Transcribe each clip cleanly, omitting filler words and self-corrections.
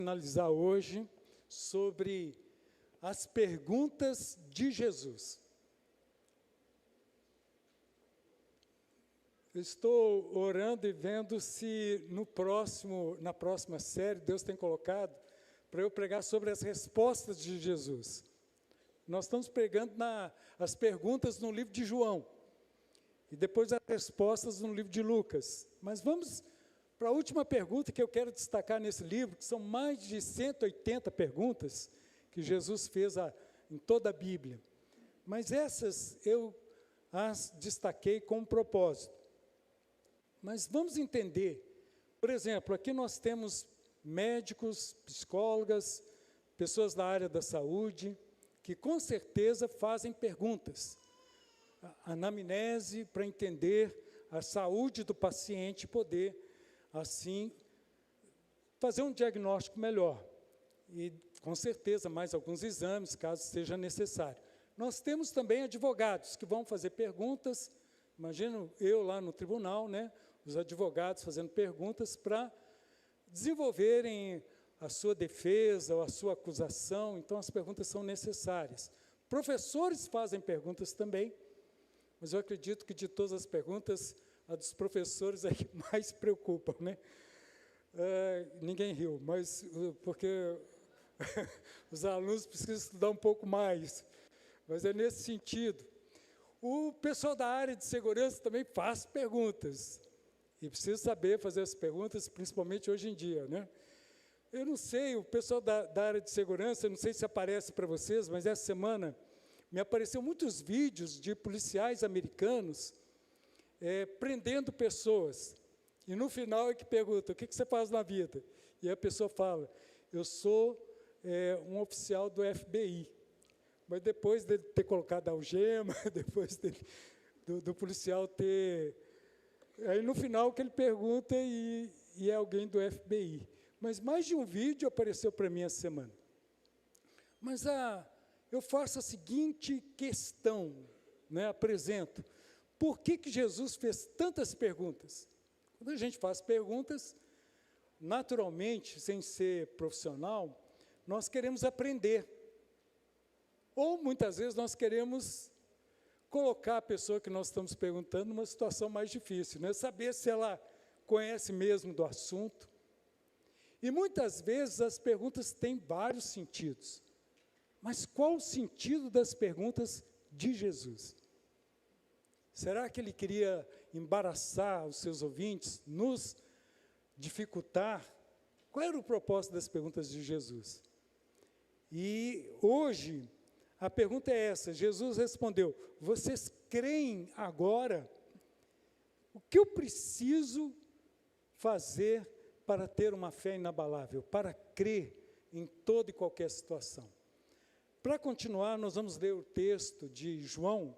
Finalizar hoje sobre as perguntas de Jesus. Eu estou orando e vendo se na próxima série, Deus tem colocado para eu pregar sobre as respostas de Jesus. Nós estamos pregando as perguntas no livro de João, e depois as respostas no livro de Lucas. Mas vamos para a última pergunta que eu quero destacar nesse livro, que são mais de 180 perguntas que Jesus fez em toda a Bíblia. Mas essas eu as destaquei com um propósito. Mas vamos entender, por exemplo, aqui nós temos médicos, psicólogas, pessoas da área da saúde, que com certeza fazem perguntas. A anamnese para entender a saúde do paciente e poder, assim, fazer um diagnóstico melhor. E, com certeza, mais alguns exames, caso seja necessário. Nós temos também advogados que vão fazer perguntas. Imagino eu lá no tribunal, né? Os advogados fazendo perguntas para desenvolverem a sua defesa ou a sua acusação. Então, as perguntas são necessárias. Professores fazem perguntas também, mas eu acredito que de todas as perguntas, a dos professores é que mais preocupa, né? Ninguém riu, mas porque os alunos precisam estudar um pouco mais, mas é nesse sentido. O pessoal da área de segurança também faz perguntas, e precisa saber fazer as perguntas, principalmente hoje em dia, né? Eu não sei, o pessoal da área de segurança, eu não sei se aparece para vocês, mas essa semana me apareceu muitos vídeos de policiais americanos prendendo pessoas. E no final é que pergunta, o que você faz na vida? E a pessoa fala, eu sou um oficial do FBI. Mas depois dele ter colocado a algema, depois do policial ter... Aí no final que ele pergunta e é alguém do FBI. Mas mais de um vídeo apareceu para mim essa semana. Mas eu faço a seguinte questão, né, apresento. Por que Jesus fez tantas perguntas? Quando a gente faz perguntas, naturalmente, sem ser profissional, nós queremos aprender. Ou, muitas vezes, nós queremos colocar a pessoa que nós estamos perguntando numa situação mais difícil, né? Saber se ela conhece mesmo do assunto. E, muitas vezes, as perguntas têm vários sentidos. Mas qual o sentido das perguntas de Jesus? Será que ele queria embaraçar os seus ouvintes, nos dificultar? Qual era o propósito das perguntas de Jesus? E hoje, a pergunta é essa, Jesus respondeu, vocês creem agora? O que eu preciso fazer para ter uma fé inabalável, para crer em toda e qualquer situação? Para continuar, nós vamos ler o texto de João,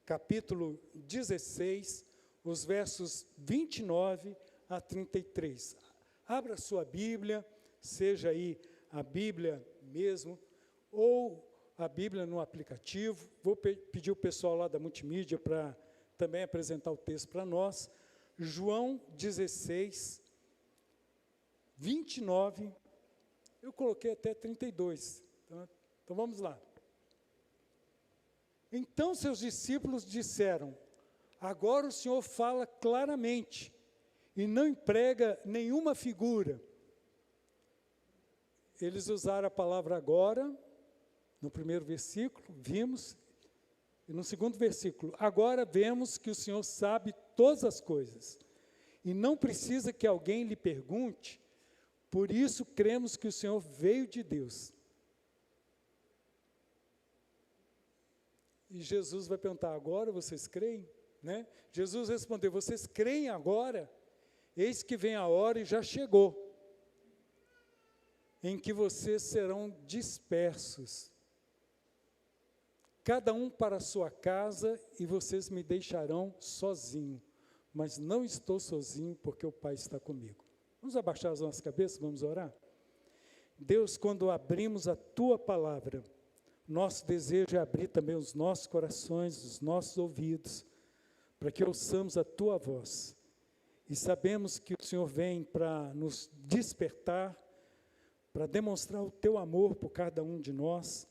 capítulo 16, os versos 29 a 33. Abra sua Bíblia, seja aí a Bíblia mesmo, ou a Bíblia no aplicativo. Vou pedir o pessoal lá da multimídia para também apresentar o texto para nós. João 16, 29, eu coloquei até 32. Então vamos lá. Então seus discípulos disseram, agora o Senhor fala claramente e não emprega nenhuma figura. Eles usaram a palavra agora, no primeiro versículo, vimos, e no segundo versículo, agora vemos que o Senhor sabe todas as coisas, e não precisa que alguém lhe pergunte, por isso cremos que o Senhor veio de Deus. E Jesus vai perguntar, agora vocês creem? Né? Jesus respondeu, vocês creem agora? Eis que vem a hora e já chegou, em que vocês serão dispersos, cada um para a sua casa, e vocês me deixarão sozinho. Mas não estou sozinho, porque o Pai está comigo. Vamos abaixar as nossas cabeças, vamos orar? Deus, quando abrimos a Tua palavra, nosso desejo é abrir também os nossos corações, os nossos ouvidos, para que ouçamos a Tua voz. E sabemos que o Senhor vem para nos despertar, para demonstrar o teu amor por cada um de nós.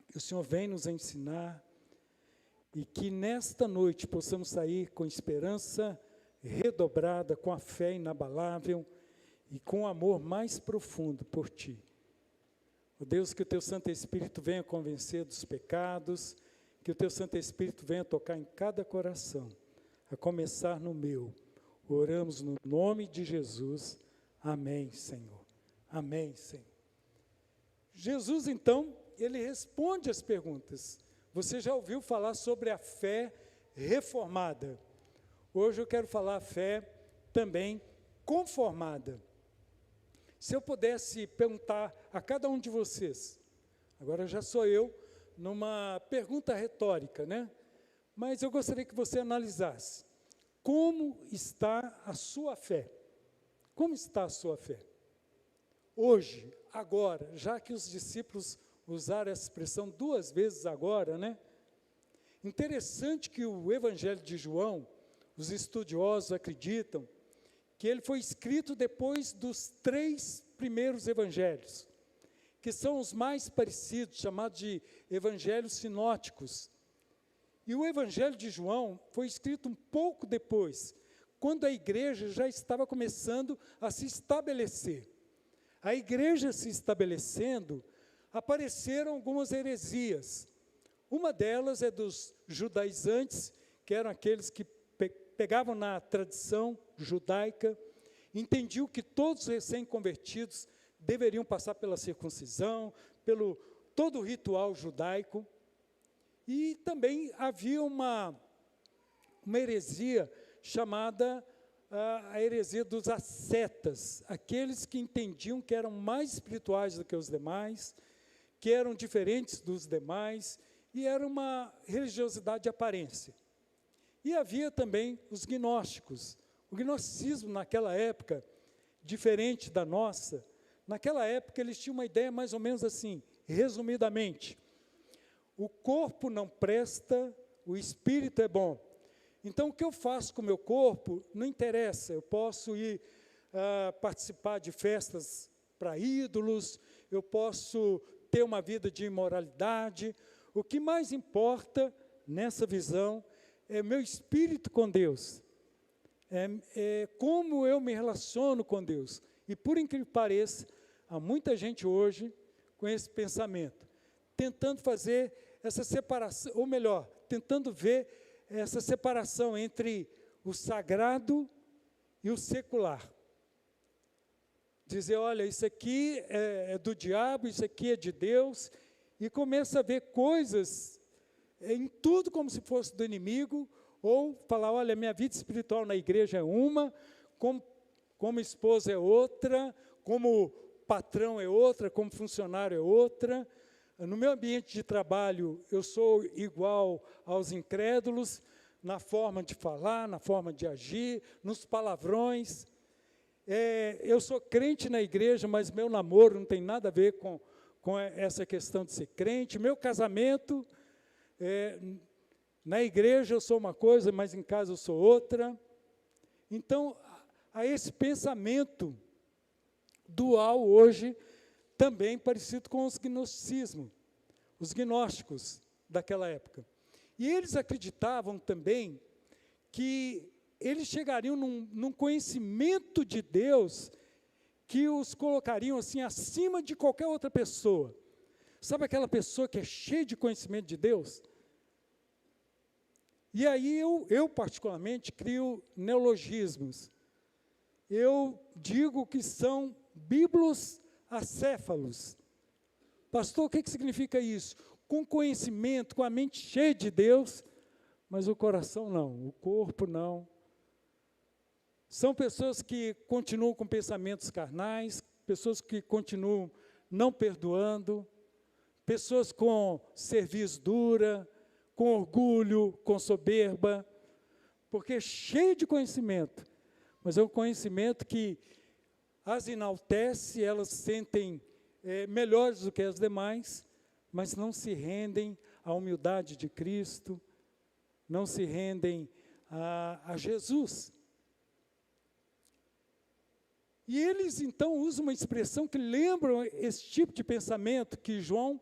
Que o Senhor vem nos ensinar e que nesta noite possamos sair com esperança redobrada, com a fé inabalável e com o amor mais profundo por Ti. Ó Deus, que o Teu Santo Espírito venha convencer dos pecados, que o Teu Santo Espírito venha tocar em cada coração, a começar no meu. Oramos no nome de Jesus. Amém, Senhor. Amém, Senhor. Jesus, então, ele responde as perguntas. Você já ouviu falar sobre a fé reformada. Hoje eu quero falar a fé também conformada. Se eu pudesse perguntar a cada um de vocês, agora já sou eu, numa pergunta retórica, né? Mas eu gostaria que você analisasse. Como está a sua fé? Como está a sua fé? Hoje, agora, já que os discípulos usaram essa expressão 2 vezes agora, né? Interessante que o Evangelho de João, os estudiosos acreditam que ele foi escrito depois dos 3 primeiros evangelhos, que são os mais parecidos, chamados de evangelhos sinóticos. E o Evangelho de João foi escrito um pouco depois, quando a igreja já estava começando a se estabelecer. A igreja se estabelecendo, apareceram algumas heresias. Uma delas é dos judaizantes, que eram aqueles que pegavam na tradição judaica, entendiam que todos os recém-convertidos deveriam passar pela circuncisão, pelo todo o ritual judaico. E também havia uma heresia chamada a heresia dos ascetas, aqueles que entendiam que eram mais espirituais do que os demais, que eram diferentes dos demais, e era uma religiosidade de aparência. E havia também os gnósticos. O gnosticismo naquela época, diferente da nossa, naquela época eles tinham uma ideia mais ou menos assim, resumidamente: o corpo não presta, o espírito é bom. Então, o que eu faço com o meu corpo não interessa. Eu posso ir participar de festas para ídolos, eu posso ter uma vida de imoralidade. O que mais importa nessa visão é o meu espírito com Deus, é como eu me relaciono com Deus. E, por incrível que pareça, há muita gente hoje com esse pensamento, tentando fazer essa separação, ou melhor, tentando ver essa separação entre o sagrado e o secular. Dizer, olha, isso aqui é do diabo, isso aqui é de Deus, e começa a ver coisas em tudo como se fosse do inimigo, ou falar, olha, minha vida espiritual na igreja é uma, como esposa é outra, como patrão é outra, como funcionário é outra. No meu ambiente de trabalho, eu sou igual aos incrédulos, na forma de falar, na forma de agir, nos palavrões. Eu sou crente na igreja, mas meu namoro não tem nada a ver com essa questão de ser crente. Meu casamento, na igreja eu sou uma coisa, mas em casa eu sou outra. Então, há esse pensamento dual hoje, também parecido com os gnosticismo, os gnósticos daquela época. E eles acreditavam também que eles chegariam num conhecimento de Deus que os colocariam assim acima de qualquer outra pessoa. Sabe aquela pessoa que é cheia de conhecimento de Deus? E aí eu particularmente crio neologismos. Eu digo que são biblos acéfalos. Pastor, o que significa isso? Com conhecimento, com a mente cheia de Deus, mas o coração não, o corpo não. São pessoas que continuam com pensamentos carnais, pessoas que continuam não perdoando, pessoas com cerviz dura, com orgulho, com soberba, porque é cheio de conhecimento, mas é um conhecimento que as enaltece, elas sentem melhores do que as demais, mas não se rendem à humildade de Cristo, não se rendem a Jesus. E eles, então, usam uma expressão que lembra esse tipo de pensamento que João,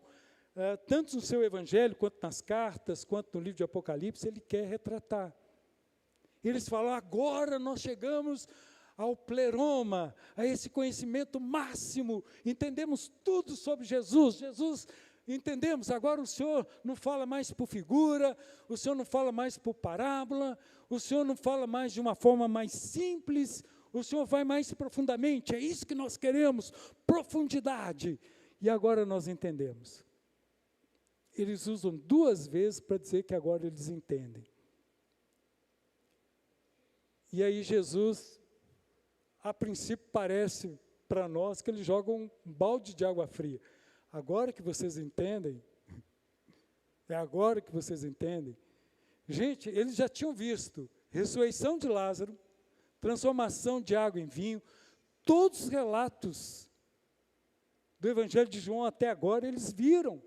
tanto no seu evangelho, quanto nas cartas, quanto no livro de Apocalipse, ele quer retratar. Eles falam, agora nós chegamos ao pleroma, a esse conhecimento máximo, entendemos tudo sobre Jesus. Jesus, entendemos, agora o Senhor não fala mais por figura, o Senhor não fala mais por parábola, o Senhor não fala mais de uma forma mais simples, o Senhor vai mais profundamente, é isso que nós queremos, profundidade. E agora nós entendemos. Eles usam 2 vezes para dizer que agora eles entendem. E aí Jesus, a princípio parece para nós que ele joga um balde de água fria. Agora que vocês entendem, é agora que vocês entendem. Gente, eles já tinham visto ressurreição de Lázaro, transformação de água em vinho, todos os relatos do Evangelho de João até agora, eles viram.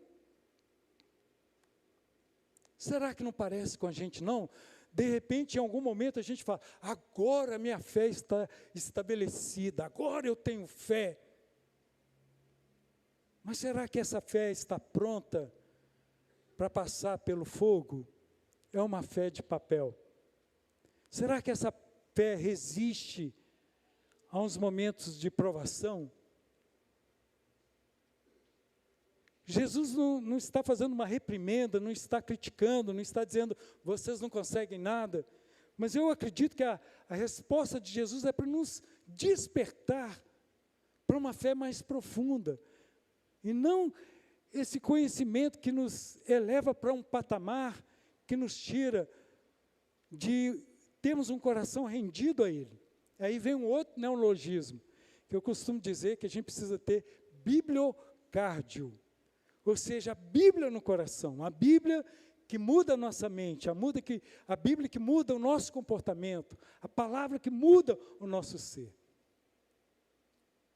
Será que não parece com a gente, não? De repente, em algum momento, a gente fala, agora minha fé está estabelecida, agora eu tenho fé. Mas será que essa fé está pronta para passar pelo fogo? É uma fé de papel. Será que essa fé resiste a uns momentos de provação? Jesus não está fazendo uma reprimenda, não está criticando, não está dizendo, vocês não conseguem nada. Mas eu acredito que a resposta de Jesus é para nos despertar para uma fé mais profunda. E não esse conhecimento que nos eleva para um patamar, que nos tira de termos um coração rendido a Ele. Aí vem um outro neologismo, que eu costumo dizer que a gente precisa ter bibliocárdio. Ou seja, a Bíblia no coração, a Bíblia que muda a nossa mente, a Bíblia que muda o nosso comportamento, a palavra que muda o nosso ser.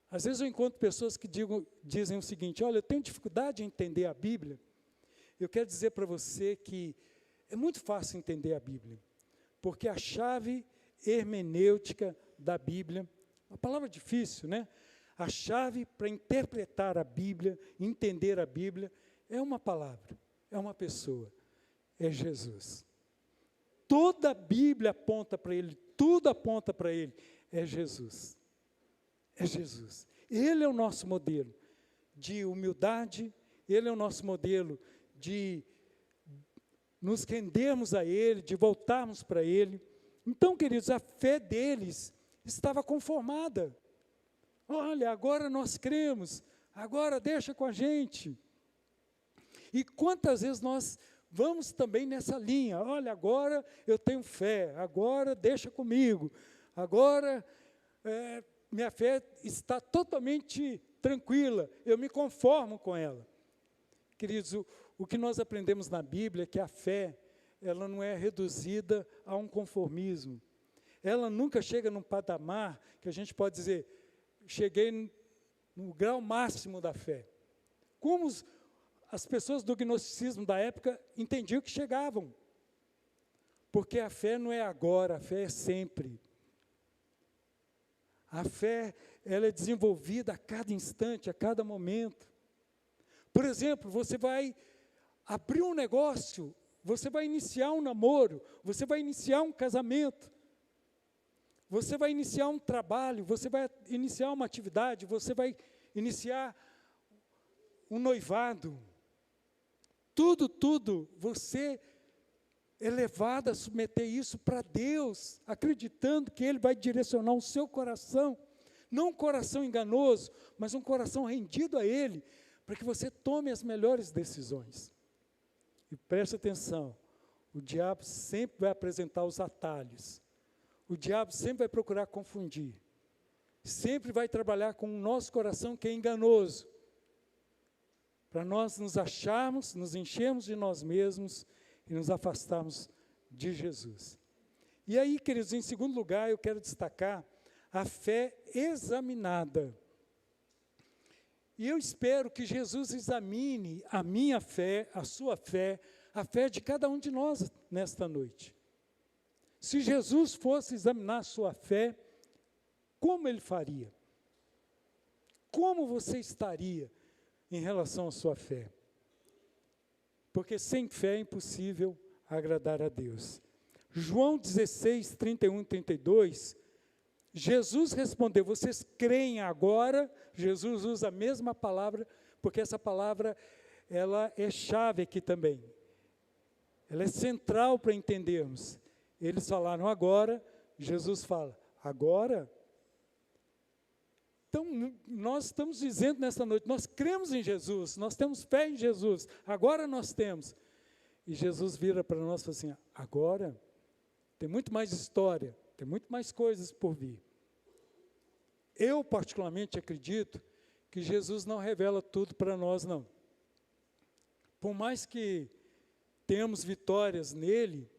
Às vezes eu encontro pessoas que dizem o seguinte, olha, eu tenho dificuldade em entender a Bíblia. Eu quero dizer para você que é muito fácil entender a Bíblia, porque a chave hermenêutica da Bíblia, uma palavra difícil, né? A chave para interpretar a Bíblia, entender a Bíblia, é uma palavra, é uma pessoa, é Jesus. Toda a Bíblia aponta para Ele, tudo aponta para Ele, é Jesus. É Jesus. Ele é o nosso modelo de humildade, Ele é o nosso modelo de nos rendermos a Ele, de voltarmos para Ele. Então, queridos, a fé deles estava conformada. Olha, agora nós cremos, agora deixa com a gente. E quantas vezes nós vamos também nessa linha, olha, agora eu tenho fé, agora deixa comigo, agora minha fé está totalmente tranquila, eu me conformo com ela. Queridos, o que nós aprendemos na Bíblia é que a fé, ela não é reduzida a um conformismo. Ela nunca chega num patamar que a gente pode dizer, cheguei no grau máximo da fé. Como as pessoas do gnosticismo da época entendiam que chegavam. Porque a fé não é agora, a fé é sempre. A fé, ela é desenvolvida a cada instante, a cada momento. Por exemplo, você vai abrir um negócio, você vai iniciar um namoro, você vai iniciar um casamento, você vai iniciar um trabalho, você vai iniciar uma atividade, você vai iniciar um noivado. Tudo, você é levado a submeter isso para Deus, acreditando que Ele vai direcionar o seu coração, não um coração enganoso, mas um coração rendido a Ele, para que você tome as melhores decisões. E preste atenção, o diabo sempre vai apresentar os atalhos, o diabo sempre vai procurar confundir, sempre vai trabalhar com o nosso coração que é enganoso, para nós nos acharmos, nos enchermos de nós mesmos e nos afastarmos de Jesus. E aí, queridos, em segundo lugar, eu quero destacar a fé examinada. E eu espero que Jesus examine a minha fé, a sua fé, a fé de cada um de nós nesta noite. Se Jesus fosse examinar a sua fé, como Ele faria? como você estaria em relação à sua fé? Porque sem fé é impossível agradar a Deus. João 16, 31 e 32, Jesus respondeu, vocês creem agora? Jesus usa a mesma palavra, porque essa palavra, ela é chave aqui também. Ela é central para entendermos. Eles falaram agora, Jesus fala, agora? Então, nós estamos dizendo nessa noite, nós cremos em Jesus, nós temos fé em Jesus, agora nós temos. E Jesus vira para nós e fala assim, agora? Tem muito mais história, tem muito mais coisas por vir. Eu, particularmente, acredito que Jesus não revela tudo para nós, não. Por mais que tenhamos vitórias nele,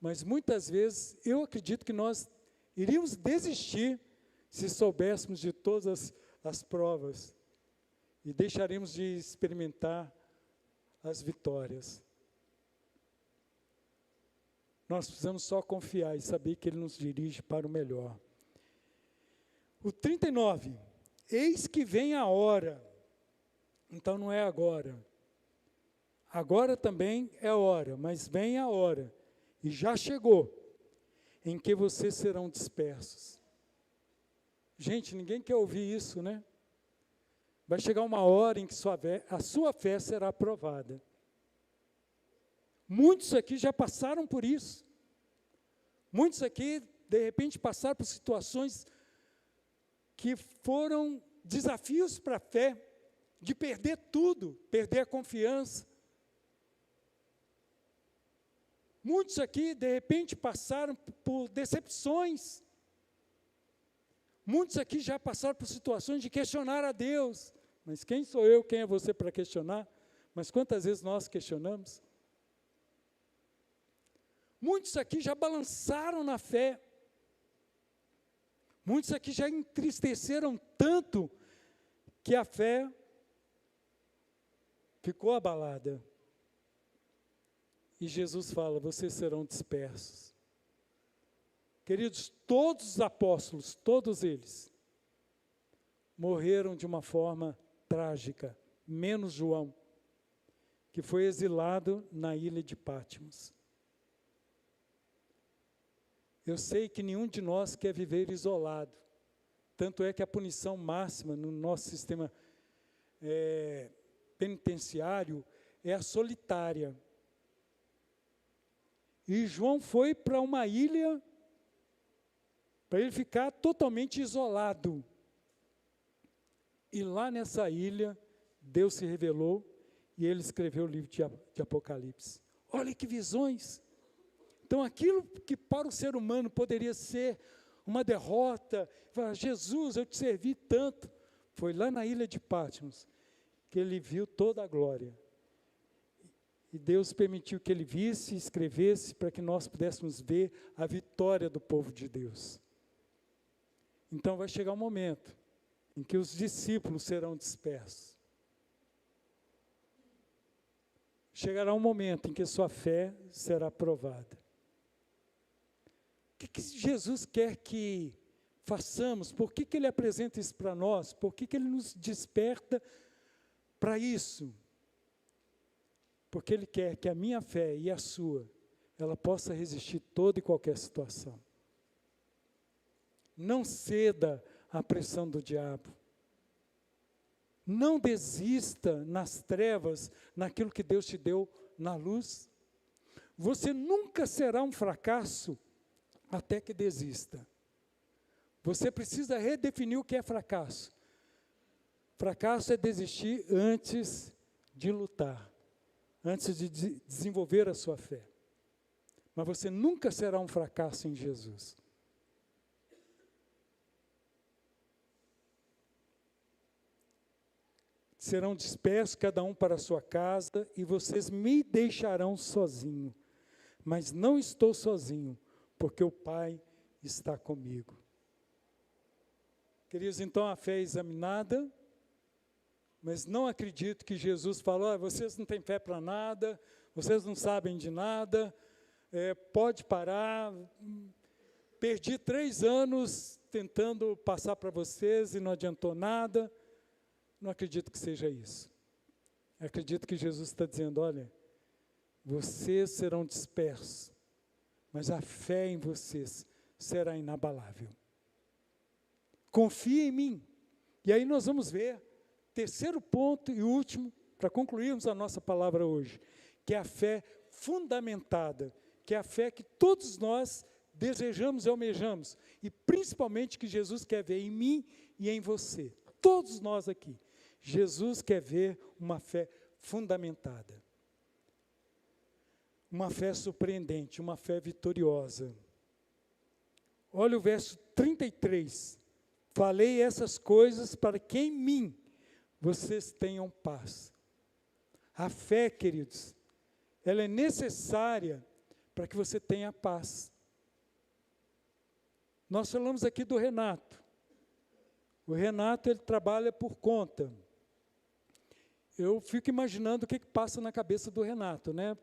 mas muitas vezes eu acredito que nós iríamos desistir se soubéssemos de todas as provas e deixaríamos de experimentar as vitórias. Nós precisamos só confiar e saber que Ele nos dirige para o melhor. O 39, eis que vem a hora. Então não é agora. Agora também é a hora, mas vem a hora, e já chegou, em que vocês serão dispersos. Gente, ninguém quer ouvir isso, né? Vai chegar uma hora em que a sua fé será aprovada. Muitos aqui já passaram por isso. Muitos aqui, de repente, passaram por situações que foram desafios para a fé, de perder tudo, perder a confiança. Muitos aqui, de repente, passaram por decepções. Muitos aqui já passaram por situações de questionar a Deus. Mas quem sou eu, quem é você para questionar? Mas quantas vezes nós questionamos? Muitos aqui já balançaram na fé. Muitos aqui já entristeceram tanto que a fé ficou abalada. E Jesus fala, vocês serão dispersos. Queridos, todos os apóstolos, todos eles, morreram de uma forma trágica, menos João, que foi exilado na ilha de Patmos. Eu sei que nenhum de nós quer viver isolado, tanto é que a punição máxima no nosso sistema penitenciário é a solitária. E João foi para uma ilha, para ele ficar totalmente isolado. E lá nessa ilha, Deus se revelou e ele escreveu o livro de Apocalipse. Olha que visões! Então, aquilo que para o ser humano poderia ser uma derrota, Jesus, eu te servi tanto, foi lá na ilha de Patmos que ele viu toda a glória. E Deus permitiu que ele visse e escrevesse para que nós pudéssemos ver a vitória do povo de Deus. Então vai chegar um momento em que os discípulos serão dispersos. Chegará um momento em que sua fé será provada. O que Jesus quer que façamos? Por que Ele apresenta isso para nós? Por que Ele nos desperta para isso? Porque Ele quer que a minha fé e a sua, ela possa resistir toda e qualquer situação. Não ceda à pressão do diabo. Não desista nas trevas, naquilo que Deus te deu na luz. Você nunca será um fracasso até que desista. Você precisa redefinir o que é fracasso. Fracasso é desistir antes de lutar, antes de desenvolver a sua fé. Mas você nunca será um fracasso em Jesus. Serão dispersos cada um para a sua casa e vocês me deixarão sozinho. Mas não estou sozinho, porque o Pai está comigo. Queridos, então a fé é examinada, mas não acredito que Jesus falou, vocês não têm fé para nada, vocês não sabem de nada, pode parar, perdi 3 anos tentando passar para vocês e não adiantou nada. Não acredito que seja isso. Eu acredito que Jesus está dizendo, olha, vocês serão dispersos, mas a fé em vocês será inabalável. Confia em mim. E aí nós vamos ver, terceiro ponto e último, para concluirmos a nossa palavra hoje, que é a fé fundamentada, que é a fé que todos nós desejamos e almejamos, e principalmente que Jesus quer ver em mim e em você. Todos nós aqui. Jesus quer ver uma fé fundamentada. Uma fé surpreendente, uma fé vitoriosa. Olha o verso 33. Falei essas coisas para que em mim vocês tenham paz. A fé, queridos, ela é necessária para que você tenha paz. Nós falamos aqui do Renato. O Renato, ele trabalha por conta. Eu fico imaginando o que passa na cabeça do Renato, né?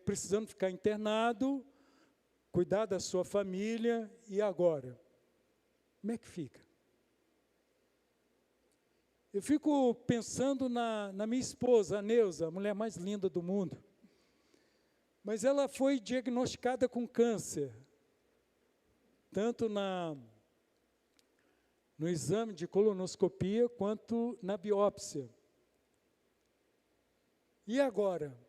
Precisando ficar internado, cuidar da sua família, e agora? Como é que fica? Eu fico pensando na minha esposa, a Neuza, a mulher mais linda do mundo. Mas ela foi diagnosticada com câncer, tanto no exame de colonoscopia, quanto na biópsia. E agora?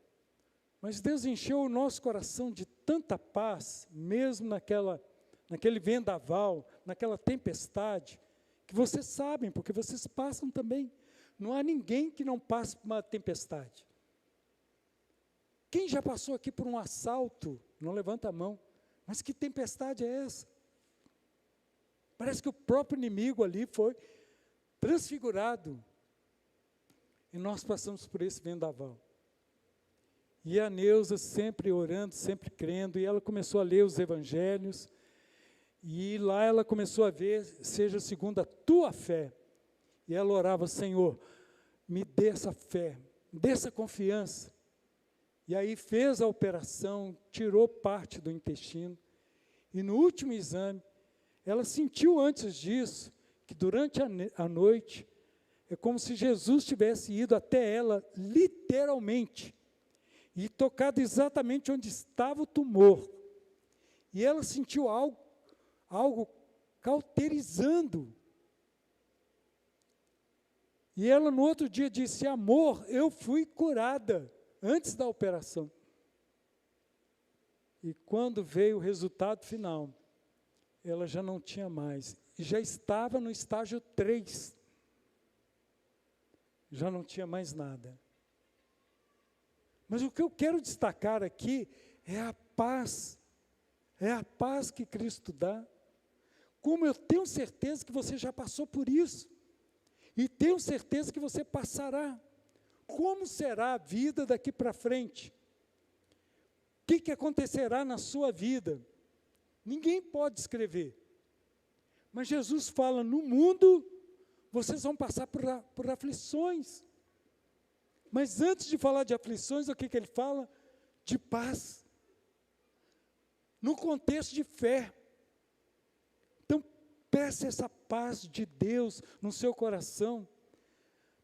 Mas Deus encheu o nosso coração de tanta paz, mesmo naquele vendaval, naquela tempestade, que vocês sabem, porque vocês passam também. Não há ninguém que não passe por uma tempestade. Quem já passou aqui por um assalto, não levanta a mão, mas que tempestade é essa? Parece que o próprio inimigo ali foi transfigurado. E nós passamos por esse vendaval. E a Neuza sempre orando, sempre crendo, e ela começou a ler os evangelhos, e lá ela começou a ver, seja segundo a tua fé. E ela orava, Senhor, me dê essa fé, me dê essa confiança. E aí fez a operação, tirou parte do intestino, e no último exame, ela sentiu antes disso, que durante a noite, é como se Jesus tivesse ido até ela, literalmente, e tocado exatamente onde estava o tumor. E ela sentiu algo cauterizando. E ela no outro dia disse, amor, eu fui curada, antes da operação. E quando veio o resultado final, ela já não tinha mais, e já estava no estágio 3. Já não tinha mais nada. Mas o que eu quero destacar aqui é a paz que Cristo dá. Como eu tenho certeza que você já passou por isso, e tenho certeza que você passará. Como será a vida daqui para frente? O que acontecerá na sua vida? Ninguém pode escrever. Mas Jesus fala, no mundo, vocês vão passar por aflições. Mas antes de falar de aflições, o que ele fala? De paz. No contexto de fé. Então, peça essa paz de Deus no seu coração.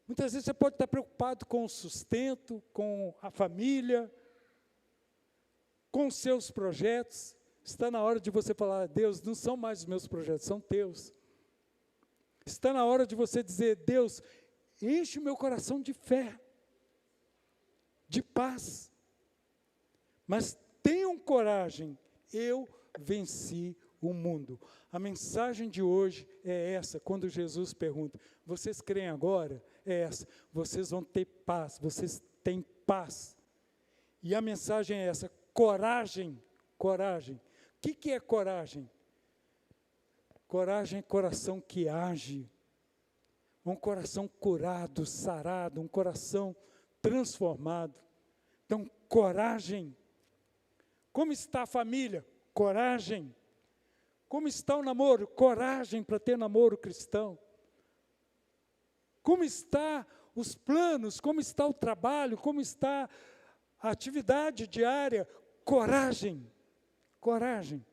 Muitas vezes você pode estar preocupado com o sustento, com a família, com os seus projetos. Está na hora de você falar, Deus, não são mais os meus projetos, são teus. Está na hora de você dizer, Deus, enche o meu coração de fé, de paz. Mas tenham coragem, eu venci o mundo. A mensagem de hoje é essa, quando Jesus pergunta, vocês creem agora? É essa, vocês vão ter paz, vocês têm paz. E a mensagem é essa, coragem, coragem. O que é coragem? Coragem é coração que age, um coração curado, sarado, um coração transformado. Então, coragem. Como está a família? Coragem. Como está o namoro? Coragem para ter namoro cristão. Como está os planos? Como está o trabalho? Como está a atividade diária? Coragem. Coragem.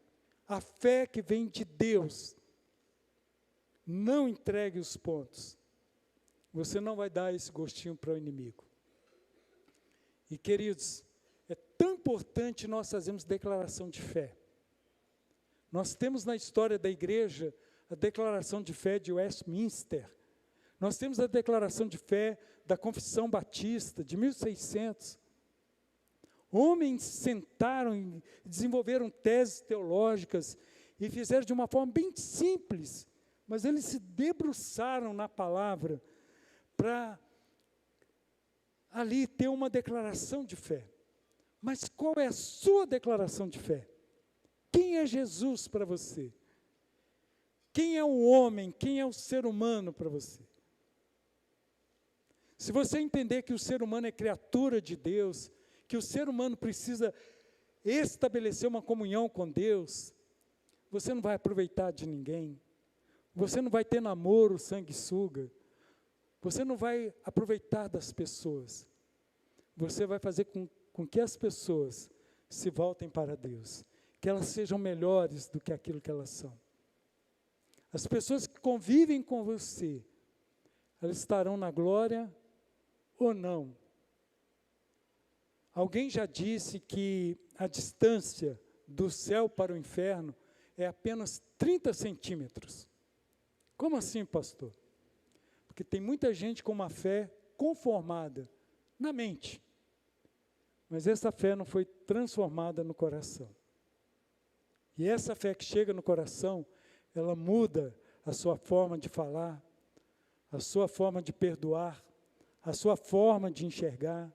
A fé que vem de Deus. Não entregue os pontos. você não vai dar esse gostinho para o inimigo. E, queridos, é tão importante nós fazermos declaração de fé. Nós temos na história da igreja a declaração de fé de Westminster. Nós temos a declaração de fé da Confissão Batista, de 1600. Homens sentaram e desenvolveram teses teológicas e fizeram de uma forma bem simples, mas eles se debruçaram na palavra para ali ter uma declaração de fé. Mas qual é a sua declaração de fé? Quem é Jesus para você? Quem é o homem? Quem é o ser humano para você? Se você entender que o ser humano é criatura de Deus, que o ser humano precisa estabelecer uma comunhão com Deus, você não vai aproveitar de ninguém, você não vai ter namoro, sanguessuga, você não vai aproveitar das pessoas, você vai fazer com que as pessoas se voltem para Deus, que elas sejam melhores do que aquilo que elas são. As pessoas que convivem com você, elas estarão na glória ou não? Alguém já disse que a distância do céu para o inferno é apenas 30 centímetros. Como assim, pastor? Porque tem muita gente com uma fé conformada na mente, mas essa fé não foi transformada no coração. E essa fé que chega no coração, ela muda a sua forma de falar, a sua forma de perdoar, a sua forma de enxergar,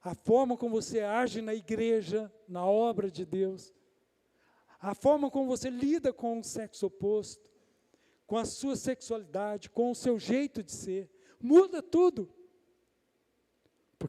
a forma como você age na igreja, na obra de Deus, a forma como você lida com o sexo oposto, com a sua sexualidade, com o seu jeito de ser, muda tudo.